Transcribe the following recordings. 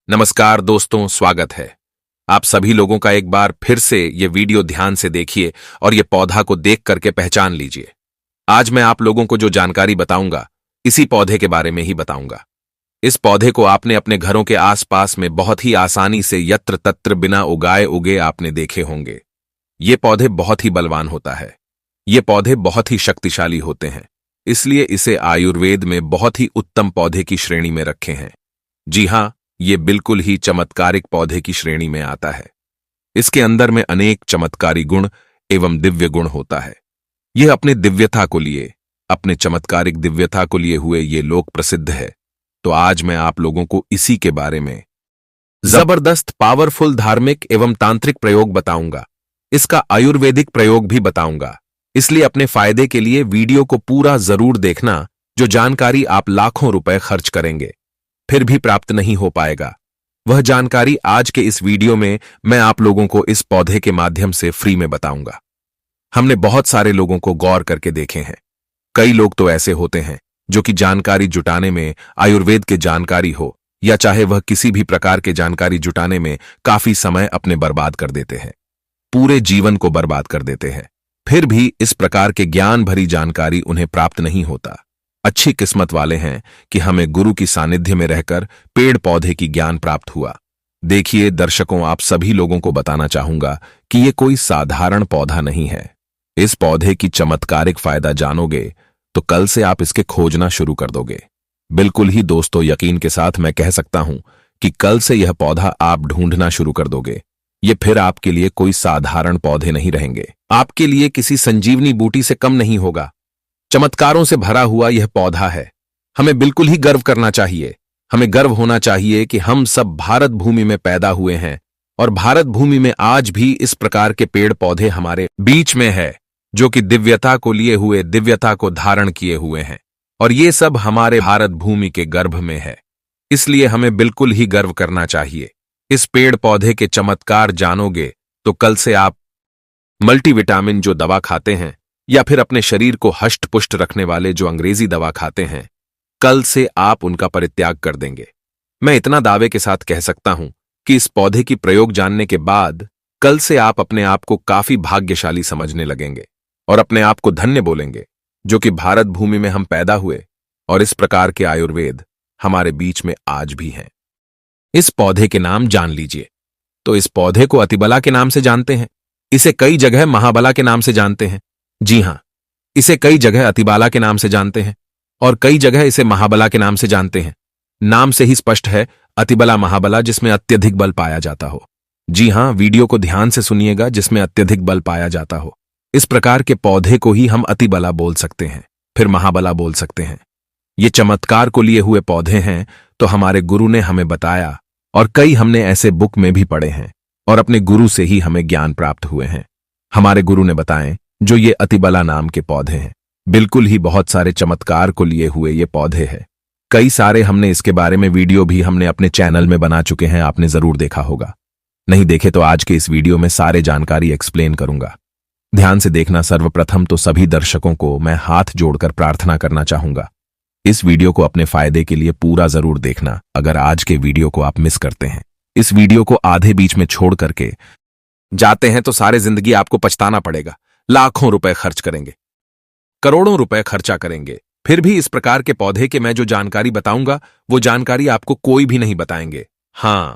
नमस्कार दोस्तों, स्वागत है। आप सभी लोगों का एक बार फिर से ये वीडियो ध्यान से देखिए और ये पौधा को देख करके पहचान लीजिए। आज मैं आप लोगों को जो जानकारी बताऊंगा, इसी पौधे के बारे में ही बताऊंगा। इस पौधे को आपने अपने घरों के आसपास में बहुत ही आसानी से यत्र तत्र बिना उगाए उगे आपने देखे होंगे। ये पौधे बहुत ही बलवान होता है। ये पौधे बहुत ही शक्तिशाली होते हैं, इसलिए इसे आयुर्वेद में बहुत ही उत्तम पौधे की श्रेणी में रखे हैं। जी हाँ, ये बिल्कुल ही चमत्कारिक पौधे की श्रेणी में आता है। इसके अंदर में अनेक चमत्कारी गुण एवं दिव्य गुण होता है। यह अपने दिव्यता को लिए, अपने चमत्कारिक दिव्यता को लिए हुए ये लोक प्रसिद्ध है। तो आज मैं आप लोगों को इसी के बारे में जबरदस्त पावरफुल धार्मिक एवं तांत्रिक प्रयोग बताऊंगा। इसका आयुर्वेदिक प्रयोग भी बताऊंगा। इसलिए अपने फायदे के लिए वीडियो को पूरा जरूर देखना। जो जानकारी आप लाखों रुपए खर्च करेंगे फिर भी प्राप्त नहीं हो पाएगा, वह जानकारी आज के इस वीडियो में मैं आप लोगों को इस पौधे के माध्यम से फ्री में बताऊंगा। हमने बहुत सारे लोगों को गौर करके देखे हैं। कई लोग तो ऐसे होते हैं जो कि जानकारी जुटाने में, आयुर्वेद के जानकारी हो या चाहे वह किसी भी प्रकार के जानकारी जुटाने में काफी समय अपने बर्बाद कर देते हैं, पूरे जीवन को बर्बाद कर देते हैं। फिर भी इस प्रकार के ज्ञान भरी जानकारी उन्हें प्राप्त नहीं होता। अच्छी किस्मत वाले हैं कि हमें गुरु की सानिध्य में रहकर पेड़ पौधे की ज्ञान प्राप्त हुआ। देखिए दर्शकों, आप सभी लोगों को बताना चाहूंगा कि ये कोई साधारण पौधा नहीं है। इस पौधे की चमत्कारिक फायदा जानोगे तो कल से आप इसके खोजना शुरू कर दोगे। बिल्कुल ही दोस्तों, यकीन के साथ मैं कह सकता हूं कि कल से यह पौधा आप ढूंढना शुरू कर दोगे। ये फिर आपके लिए कोई साधारण पौधे नहीं रहेंगे, आपके लिए किसी संजीवनी बूटी से कम नहीं होगा। चमत्कारों से भरा हुआ यह पौधा है। हमें बिल्कुल ही गर्व करना चाहिए। हमें गर्व होना चाहिए कि हम सब भारत भूमि में पैदा हुए हैं और भारत भूमि में आज भी इस प्रकार के पेड़ पौधे हमारे बीच में है जो कि दिव्यता को लिए हुए, दिव्यता को धारण किए हुए हैं। और ये सब हमारे भारत भूमि के गर्भ में है। इसलिए हमें बिल्कुल ही गर्व करना चाहिए। इस पेड़ पौधे के चमत्कार जानोगे तो कल से आप मल्टीविटामिन जो दवा खाते हैं या फिर अपने शरीर को हष्ट पुष्ट रखने वाले जो अंग्रेजी दवा खाते हैं, कल से आप उनका परित्याग कर देंगे। मैं इतना दावे के साथ कह सकता हूं कि इस पौधे की प्रयोग जानने के बाद कल से आप अपने आप को काफी भाग्यशाली समझने लगेंगे और अपने आप को धन्य बोलेंगे जो कि भारत भूमि में हम पैदा हुए और इस प्रकार के आयुर्वेद हमारे बीच में आज भी हैं। इस पौधे के नाम जान लीजिए। तो इस पौधे को अतिबला के नाम से जानते हैं। इसे कई जगह महाबला के नाम से जानते हैं। जी हां, इसे कई जगह अतिबाला के नाम से जानते हैं और कई जगह इसे महाबला के नाम से जानते हैं। नाम से ही स्पष्ट है, अतिबला महाबला, जिसमें अत्यधिक बल पाया जाता हो। जी हां, वीडियो को ध्यान से सुनिएगा, जिसमें अत्यधिक बल पाया जाता हो। इस प्रकार के पौधे को ही हम अतिबला बोल सकते हैं, फिर महाबला बोल सकते हैं। ये चमत्कार को लिए हुए पौधे हैं तो हमारे गुरु ने हमें बताया और कई हमने ऐसे बुक में भी पढ़े हैं और अपने गुरु से ही हमें ज्ञान प्राप्त हुए हैं। हमारे गुरु ने बताएं जो ये अतिबला नाम के पौधे हैं, बिल्कुल ही बहुत सारे चमत्कार को लिए हुए ये पौधे हैं। कई सारे हमने इसके बारे में वीडियो भी हमने अपने चैनल में बना चुके हैं, आपने जरूर देखा होगा। नहीं देखे तो आज के इस वीडियो में सारे जानकारी एक्सप्लेन करूंगा। ध्यान से देखना। सर्वप्रथम तो सभी दर्शकों को मैं हाथ जोड़कर प्रार्थना करना चाहूंगा, इस वीडियो को अपने फायदे के लिए पूरा जरूर देखना। अगर आज के वीडियो को आप मिस करते हैं, इस वीडियो को आधे बीच में छोड़ करके जाते हैं तो सारे जिंदगी आपको पछताना पड़ेगा। लाखों रुपए खर्च करेंगे, करोड़ों रुपए खर्चा करेंगे, फिर भी इस प्रकार के पौधे के मैं जो जानकारी बताऊंगा वो जानकारी आपको कोई भी नहीं बताएंगे। हां,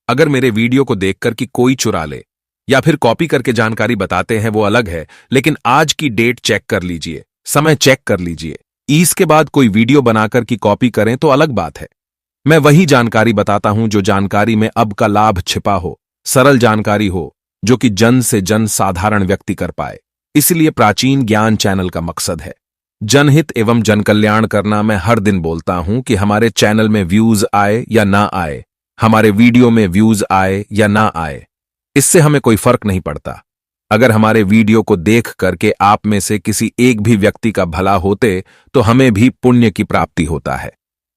अगर मेरे वीडियो को देखकर कि कोई चुरा ले या फिर कॉपी करके जानकारी बताते हैं वो अलग है, लेकिन आज की डेट चेक कर लीजिए, समय चेक कर लीजिए। इसके बाद कोई वीडियो बनाकर की कॉपी करें तो अलग बात है। मैं वही जानकारी बताता हूं जो जानकारी में अब का लाभ छिपा हो, सरल जानकारी हो जो कि जन से जन साधारण व्यक्ति कर पाए। इसलिए प्राचीन ज्ञान चैनल का मकसद है जनहित एवं जन कल्याण करना। मैं हर दिन बोलता हूं कि हमारे चैनल में व्यूज आए या ना आए, हमारे वीडियो में व्यूज आए या ना आए, इससे हमें कोई फर्क नहीं पड़ता। अगर हमारे वीडियो को देख करके आप में से किसी एक भी व्यक्ति का भला होते तो हमें भी पुण्य की प्राप्ति होता है,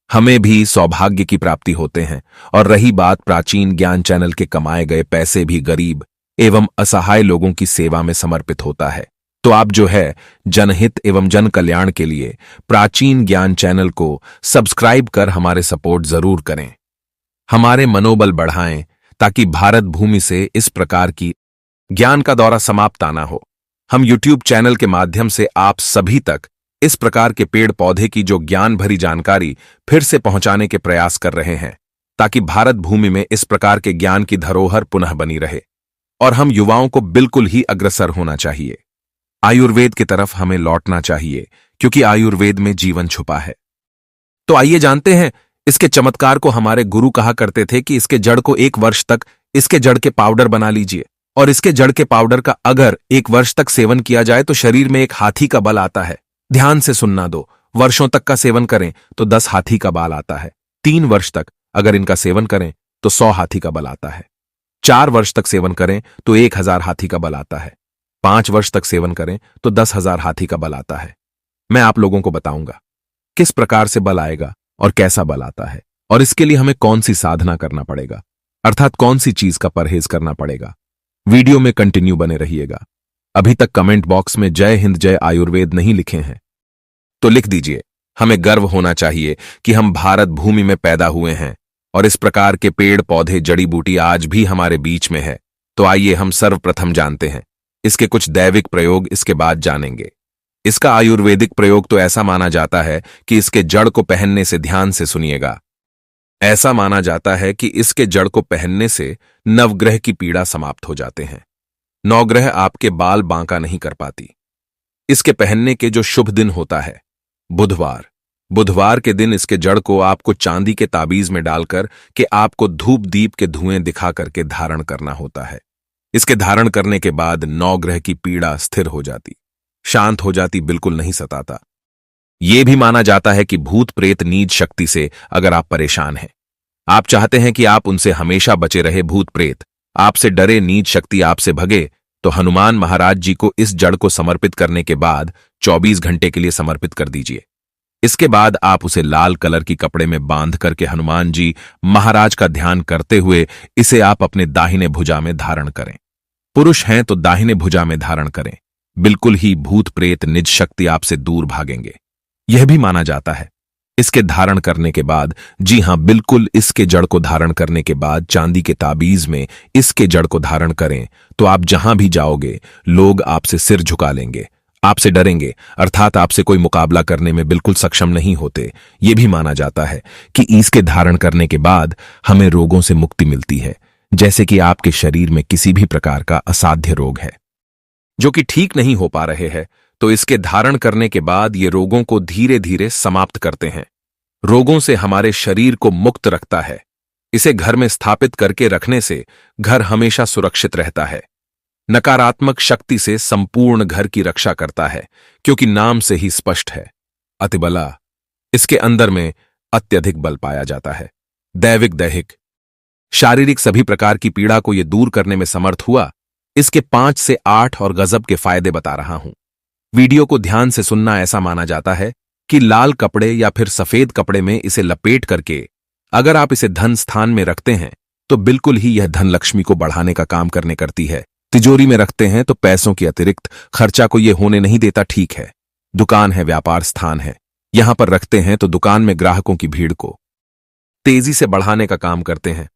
हमें भी सौभाग्य की प्राप्ति होते हैं। और रही बात प्राचीन ज्ञान चैनल के कमाए गए पैसे भी गरीब एवं असहाय लोगों की सेवा में समर्पित होता है। तो आप जो है जनहित एवं जन कल्याण के लिए प्राचीन ज्ञान चैनल को सब्सक्राइब कर हमारे सपोर्ट जरूर करें। हमारे मनोबल बढ़ाएं ताकि भारत भूमि से इस प्रकार की ज्ञान का दौरा समाप्त ना हो। हम YouTube चैनल के माध्यम से आप सभी तक इस प्रकार के पेड़ पौधे की जो ज्ञान भरी जानकारी फिर से पहुंचाने के प्रयास कर रहे हैं ताकि भारत भूमि में इस प्रकार के ज्ञान की धरोहर पुनः बनी रहे। और हम युवाओं को बिल्कुल ही अग्रसर होना चाहिए। आयुर्वेद की तरफ हमें लौटना चाहिए क्योंकि आयुर्वेद में जीवन छुपा है। तो आइए जानते हैं इसके चमत्कार को। हमारे गुरु कहा करते थे कि इसके जड़ को 1 वर्ष तक इसके जड़ के पाउडर बना लीजिए, और इसके जड़ के पाउडर का अगर 1 वर्ष तक सेवन किया जाए तो शरीर में एक हाथी का बल आता है। ध्यान से सुनना, 2 वर्षों तक का सेवन करें तो 10 हाथी का बाल आता है। 3 वर्ष तक अगर इनका सेवन करें तो 100 हाथी का बल आता है। 4 वर्ष तक सेवन करें तो 1000 हाथी का बल आता है। 5 वर्ष तक सेवन करें तो 10,000 हाथी का बल आता है। मैं आप लोगों को बताऊंगा किस प्रकार से बल आएगा और कैसा बल आता है, और इसके लिए हमें कौन सी साधना करना पड़ेगा, अर्थात कौन सी चीज का परहेज करना पड़ेगा। वीडियो में कंटिन्यू बने रहिएगा। अभी तक कमेंट बॉक्स में जय हिंद जय आयुर्वेद नहीं लिखे हैं तो लिख दीजिए। हमें गर्व होना चाहिए कि हम भारत भूमि में पैदा हुए हैं और इस प्रकार के पेड़ पौधे जड़ी बूटी आज भी हमारे बीच में है। तो आइए हम सर्वप्रथम जानते हैं इसके कुछ दैविक प्रयोग, इसके बाद जानेंगे। इसका आयुर्वेदिक प्रयोग तो ऐसा माना जाता है कि इसके जड़ को पहनने से, ध्यान से सुनिएगा, ऐसा माना जाता है कि इसके जड़ को पहनने से नवग्रह की पीड़ा समाप्त हो जाते हैं। नवग्रह आपके बाल बांका नहीं कर पाती। इसके पहनने के जो शुभ दिन होता है बुधवार, बुधवार के दिन इसके जड़ को आपको चांदी के ताबीज में डालकर के आपको धूप दीप के धुएं दिखा करके धारण करना होता है। इसके धारण करने के बाद नवग्रह की पीड़ा स्थिर हो जाती, शांत हो जाती, बिल्कुल नहीं सताता। यह भी माना जाता है कि भूत प्रेत नीच शक्ति से अगर आप परेशान हैं, आप चाहते हैं कि आप उनसे हमेशा बचे रहे, भूत प्रेत आपसे डरे, नीच शक्ति आपसे भगे, तो हनुमान महाराज जी को इस जड़ को समर्पित करने के बाद 24 घंटे के लिए समर्पित कर दीजिए। इसके बाद आप उसे लाल कलर की कपड़े में बांध करके हनुमान जी महाराज का ध्यान करते हुए इसे आप अपने दाहिने भुजा में धारण करें। पुरुष हैं तो दाहिने भुजा में धारण करें। बिल्कुल ही भूत प्रेत निज शक्ति आपसे दूर भागेंगे। यह भी माना जाता है इसके धारण करने के बाद, जी हां बिल्कुल, इसके जड़ को धारण करने के बाद चांदी के ताबीज में इसके जड़ को धारण करें तो आप जहां भी जाओगे लोग आपसे सिर झुका लेंगे, आपसे डरेंगे, अर्थात आपसे कोई मुकाबला करने में बिल्कुल सक्षम नहीं होते। यह भी माना जाता है कि इसके धारण करने के बाद हमें रोगों से मुक्ति मिलती है, जैसे कि आपके शरीर में किसी भी प्रकार का असाध्य रोग है जो कि ठीक नहीं हो पा रहे हैं, तो इसके धारण करने के बाद ये रोगों को धीरे धीरे समाप्त करते हैं। रोगों से हमारे शरीर को मुक्त रखता है। इसे घर में स्थापित करके रखने से घर हमेशा सुरक्षित रहता है। नकारात्मक शक्ति से संपूर्ण घर की रक्षा करता है, क्योंकि नाम से ही स्पष्ट है अतिबला। इसके अंदर में अत्यधिक बल पाया जाता है। दैविक, दैहिक, शारीरिक सभी प्रकार की पीड़ा को यह दूर करने में समर्थ हुआ। इसके 5 से 8 और गजब के फायदे बता रहा हूं। वीडियो को ध्यान से सुनना। ऐसा माना जाता है कि लाल कपड़े या फिर सफेद कपड़े में इसे लपेट करके अगर आप इसे धन स्थान में रखते हैं तो बिल्कुल ही यह धन लक्ष्मी को बढ़ाने का काम करने करती है। तिजोरी में रखते हैं तो पैसों की अतिरिक्त खर्चा को यह होने नहीं देता, ठीक है। दुकान है, व्यापार स्थान है, यहां पर रखते हैं तो दुकान में ग्राहकों की भीड़ को तेजी से बढ़ाने का काम करते हैं।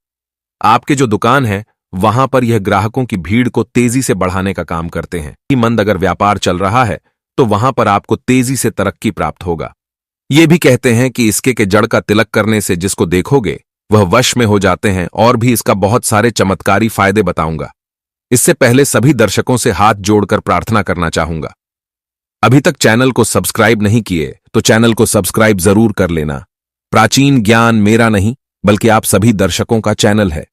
आपके जो दुकान है वहां पर यह ग्राहकों की भीड़ को तेजी से बढ़ाने का काम करते हैं। मंद अगर व्यापार चल रहा है तो वहां पर आपको तेजी से तरक्की प्राप्त होगा। ये भी कहते हैं कि इसके के जड़ का तिलक करने से जिसको देखोगे वह वश में हो जाते हैं। और भी इसका बहुत सारे चमत्कारी फायदे बताऊंगा। इससे पहले सभी दर्शकों से हाथ जोड़कर प्रार्थना करना चाहूंगा, अभी तक चैनल को सब्सक्राइब नहीं किए तो चैनल को सब्सक्राइब जरूर कर लेना। प्राचीन ज्ञान मेरा नहीं बल्कि आप सभी दर्शकों का चैनल है।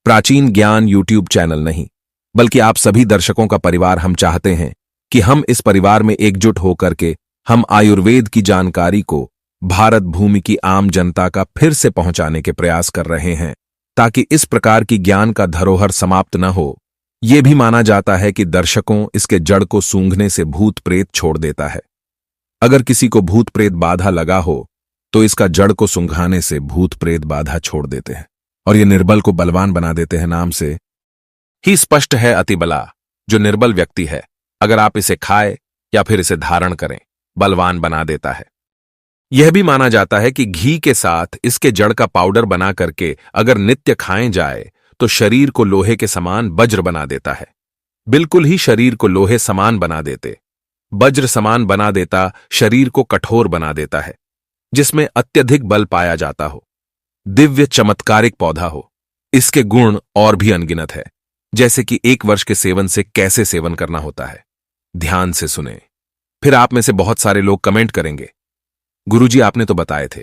प्राचीन ज्ञान यूट्यूब चैनल नहीं बल्कि आप सभी दर्शकों का परिवार। हम चाहते हैं कि हम इस परिवार में एकजुट होकर के हम आयुर्वेद की जानकारी को भारत भूमि की आम जनता का फिर से पहुंचाने के प्रयास कर रहे हैं, ताकि इस प्रकार की ज्ञान का धरोहर समाप्त न हो। यह भी माना जाता है कि दर्शकों इसके जड़ को सूंघने से भूत प्रेत छोड़ देता है। अगर किसी को भूत प्रेत बाधा लगा हो तो इसका जड़ को सूंघाने से भूत प्रेत बाधा छोड़ देते हैं और ये निर्बल को बलवान बना देते हैं। नाम से ही स्पष्ट है अतिबला, जो निर्बल व्यक्ति है अगर आप इसे खाए या फिर इसे धारण करें बलवान बना देता है। यह भी माना जाता है कि घी के साथ इसके जड़ का पाउडर बना करके अगर नित्य खाएं जाए तो शरीर को लोहे के समान वज्र बना देता है। बिल्कुल ही शरीर को लोहे समान बना देते, वज्र समान बना देता, शरीर को कठोर बना देता है, जिसमें अत्यधिक बल पाया जाता हो, दिव्य चमत्कारिक पौधा हो। इसके गुण और भी अनगिनत है, जैसे कि 1 वर्ष के सेवन से कैसे सेवन करना होता है। ध्यान से सुने, फिर आप में से बहुत सारे लोग कमेंट करेंगे, गुरुजी आपने तो बताए थे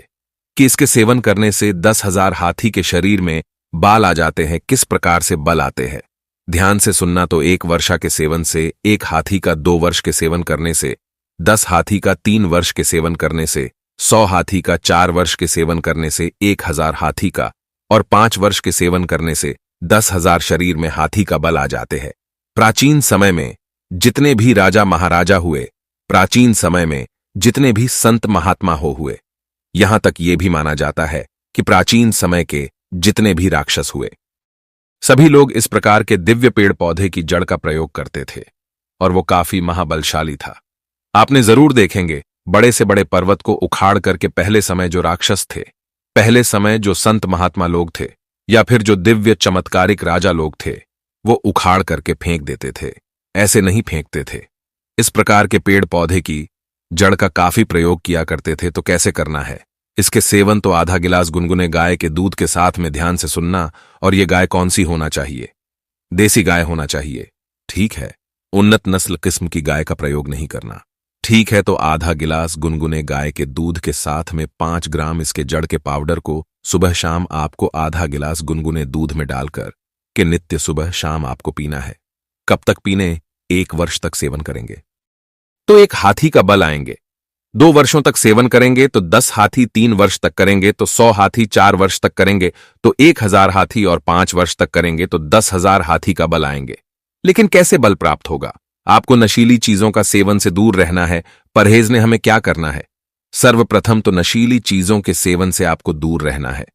कि इसके सेवन करने से 10,000 हाथी के शरीर में बाल आ जाते हैं। किस प्रकार से बल आते हैं? ध्यान से सुनना। तो 1 वर्षा के सेवन से 1 हाथी का 2 वर्ष के सेवन करने से, 10 हाथी का 3 वर्ष के सेवन करने से, 100 हाथी का 4 वर्ष के सेवन करने से, 1000 हाथी का और 5 वर्ष के सेवन करने से 10,000 शरीर में हाथी का बल आ जाते हैं। प्राचीन समय में जितने भी राजा महाराजा हुए, प्राचीन समय में जितने भी संत महात्मा हुए, यहां तक ये भी माना जाता है कि प्राचीन समय के जितने भी राक्षस हुए, सभी लोग इस प्रकार के दिव्य पेड़ पौधे की जड़ का प्रयोग करते थे और वो काफी महाबलशाली था। आपने जरूर देखेंगे बड़े से बड़े पर्वत को उखाड़ करके पहले समय जो राक्षस थे, पहले समय जो संत महात्मा लोग थे या फिर जो दिव्य चमत्कारिक राजा लोग थे, वो उखाड़ करके फेंक देते थे। ऐसे नहीं फेंकते थे, इस प्रकार के पेड़ पौधे की जड़ का काफी प्रयोग किया करते थे। तो कैसे करना है इसके सेवन? तो आधा गिलास गुनगुने गाय के दूध के साथ में ध्यान से सुनना। और ये गाय कौन सी होना चाहिए? देसी गाय होना चाहिए, ठीक है। उन्नत नस्ल किस्म की गाय का प्रयोग नहीं करना, ठीक है। तो आधा गिलास गुनगुने गाय के दूध के साथ में 5 ग्राम इसके जड़ के पाउडर को सुबह शाम आपको आधा गिलास गुनगुने दूध में डालकर के नित्य सुबह शाम आपको पीना है। कब तक पीने? 1 वर्ष तक सेवन करेंगे तो 1 हाथी का बल आएंगे। 2 वर्षों तक सेवन करेंगे तो 10 हाथी, 3 वर्ष तक करेंगे तो 100 हाथी, 4 वर्ष तक करेंगे तो 1000 हाथी और 5 वर्ष तक करेंगे तो 10,000 हाथी का बल आएंगे। लेकिन कैसे बल प्राप्त होगा? आपको नशीली चीजों का सेवन से दूर रहना है। परहेज ने हमें क्या करना है? सर्वप्रथम तो नशीली चीजों के सेवन से आपको दूर रहना है।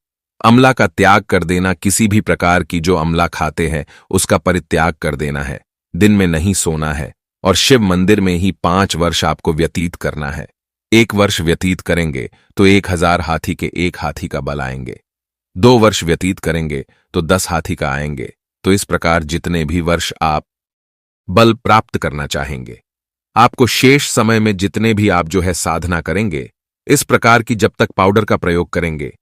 अमला का त्याग कर देना, किसी भी प्रकार की जो अमला खाते हैं उसका परित्याग कर देना है। दिन में नहीं सोना है और शिव मंदिर में ही 5 वर्ष आपको व्यतीत करना है। 1 वर्ष व्यतीत करेंगे तो 1000 हाथी के 1 हाथी का बल आएंगे। 2 वर्ष व्यतीत करेंगे तो 10 हाथी का आएंगे। तो इस प्रकार जितने भी वर्ष आप बल प्राप्त करना चाहेंगे, आपको शेष समय में जितने भी आप जो है साधना करेंगे, इस प्रकार की जब तक पाउडर का प्रयोग करेंगे,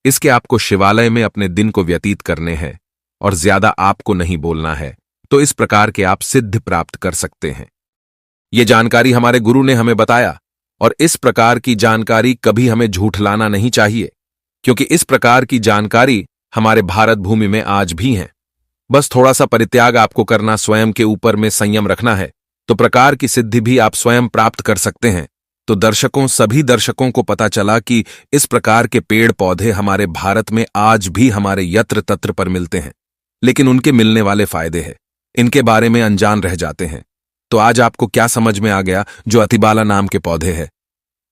इसके आपको शिवालय में अपने दिन को व्यतीत करने हैं और ज्यादा आपको नहीं बोलना है। तो इस प्रकार के आप सिद्ध प्राप्त कर सकते हैं। ये जानकारी हमारे गुरु ने हमें बताया और इस प्रकार की जानकारी कभी हमें झूठलाना नहीं चाहिए, क्योंकि इस प्रकार की जानकारी हमारे भारत भूमि में आज भी है। बस थोड़ा सा परित्याग आपको करना, स्वयं के ऊपर में संयम रखना है, तो प्रकार की सिद्धि भी आप स्वयं प्राप्त कर सकते हैं। तो दर्शकों, सभी दर्शकों को पता चला कि इस प्रकार के पेड़ पौधे हमारे भारत में आज भी हमारे यत्र तत्र पर मिलते हैं, लेकिन उनके मिलने वाले फायदे हैं, इनके बारे में अनजान रह जाते हैं। तो आज आपको क्या समझ में आ गया? जो अतिबाला नाम के पौधे हैं,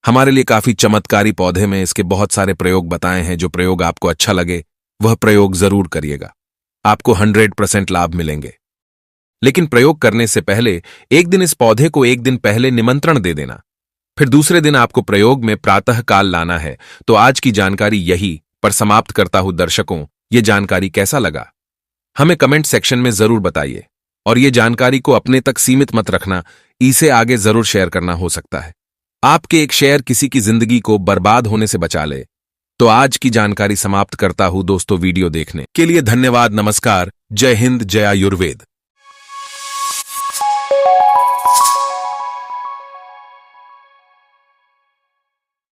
हमारे लिए काफी चमत्कारी पौधे में इसके बहुत सारे प्रयोग बताए हैं। जो प्रयोग आपको अच्छा लगे वह प्रयोग जरूर करिएगा, आपको 100% लाभ मिलेंगे। लेकिन प्रयोग करने से पहले एक दिन इस पौधे को 1 दिन पहले निमंत्रण दे देना, फिर दूसरे दिन आपको प्रयोग में प्रातः काल लाना है। तो आज की जानकारी यही पर समाप्त करता हूं। दर्शकों, ये जानकारी कैसा लगा हमें कमेंट सेक्शन में जरूर बताइए और ये जानकारी को अपने तक सीमित मत रखना, इसे आगे जरूर शेयर करना। हो सकता है आपके एक शेयर किसी की जिंदगी को बर्बाद होने से बचा ले। तो आज की जानकारी समाप्त करता हूं दोस्तों। वीडियो देखने के लिए धन्यवाद। नमस्कार, जय हिंद, जय आयुर्वेद।